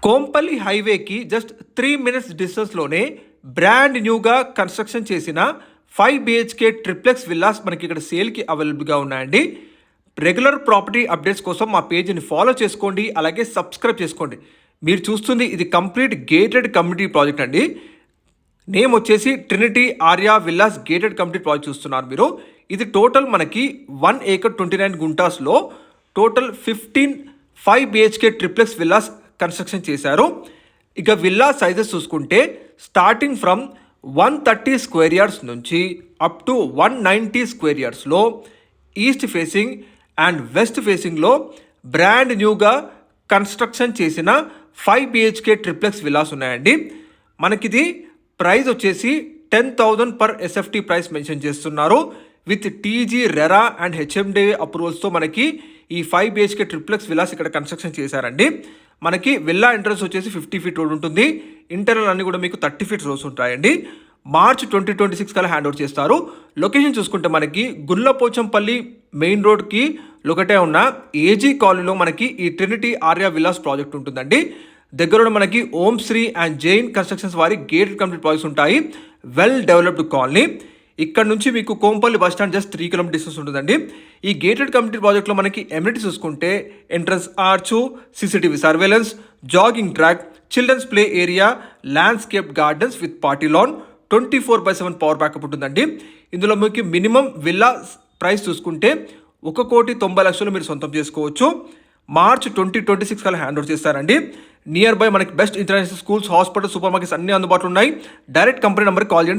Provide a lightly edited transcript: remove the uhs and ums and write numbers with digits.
కోంపల్లి హైవేకి just 3 minutes డిస్టెన్స్లోనే brand న్యూగా construction చేసిన 5 BHK ట్రిప్లెక్స్ విల్లాస్ మనకి ఇక్కడ సేల్కి అవైలబుల్గా ఉన్నాయండి. రెగ్యులర్ ప్రాపర్టీ అప్డేట్స్ కోసం మా పేజ్ని ఫాలో చేసుకోండి, అలాగే సబ్స్క్రైబ్ చేసుకోండి. మీరు చూస్తుంది ఇది కంప్లీట్ గేటెడ్ కమ్యూనిటీ ప్రాజెక్ట్ అండి. నేమ్ వచ్చేసి Trinity Arya villas gated community project చూస్తున్నారు మీరు. ఇది టోటల్ మనకి 1 acre 29 గుంటాస్లో total 5 BHK triplex villas construction చేశారు. ఇక విల్లా సైజెస్ చూసుకుంటే స్టార్టింగ్ ఫ్రమ్ 130 స్క్వేర్ యార్డ్స్ నుంచి అప్ టు 190 స్క్వేర్ యార్డ్స్లో ఈస్ట్ ఫేసింగ్ అండ్ వెస్ట్ ఫేసింగ్లో బ్రాండ్ న్యూగా కన్స్ట్రక్షన్ చేసిన 5 BHK ట్రిప్లెక్స్ విల్లాస్ ఉన్నాయండి. మనకిది ప్రైస్ వచ్చేసి 10,000 per SFT ప్రైస్ మెన్షన్ చేస్తున్నారు. With TG RERA and HMDA అప్రూవల్స్తో మనకి ఈ 5 BHK ట్రిప్లెక్స్ విల్లాస్ ఇక్కడ కన్స్ట్రక్షన్ చేశారండి. మనకి విల్లా ఎంట్రన్స్ వచ్చేసి 50 feet రోడ్ ఉంటుంది. ఇంటర్నల్ అన్ని కూడా మీకు 30 feet రోడ్స్ ఉంటాయండి. మార్చ్ 2026 కల్లా హ్యాండ్ ఓవర్ చేస్తారు. లొకేషన్ చూసుకుంటే మనకి గుల్లపోచంపల్లి మెయిన్ రోడ్కి లొకటే ఉన్న ఏజీ కాలనీలో మనకి ఈ ట్రినిటీ ఆర్యా విల్లాస్ ప్రాజెక్ట్ ఉంటుందండి. దగ్గరలో మనకి ఓం శ్రీ అండ్ జైన్ కన్స్ట్రక్షన్స్ వారి గేటెడ్ కమ్యూనిటీ ప్రాజెక్ట్స్ ఉంటాయి. Well developed colony. ఇక్కడ నుంచి మీకు Kompally bus stand just 3 kilometers distance ఉంటుందండి. ఈ గేటెడ్ కమ్యూనిటీ ప్రాజెక్ట్లో మనకి ఎమ్యూనిటీ చూసుకుంటే entrance arch, CCTV surveillance, jogging track, children's play area, landscape gardens with party lawn, 24/7 power backup ఉంటుందండి. ఇందులో మీకు మినిమం విల్లా ప్రైస్ చూసుకుంటే 1,90,00,000 మీరు సొంతం చేసుకోవచ్చు. మార్చ్ 2026 కల్లా హ్యాండ్ ఓవర్ చేస్తారండి. నియర్ బై మనకి best international schools, hospital, super markets అన్ని అందుబాటులో ఉన్నాయి. డైరెక్ట్ కంపెనీ నెంబర్కి కాల్ చేయండి.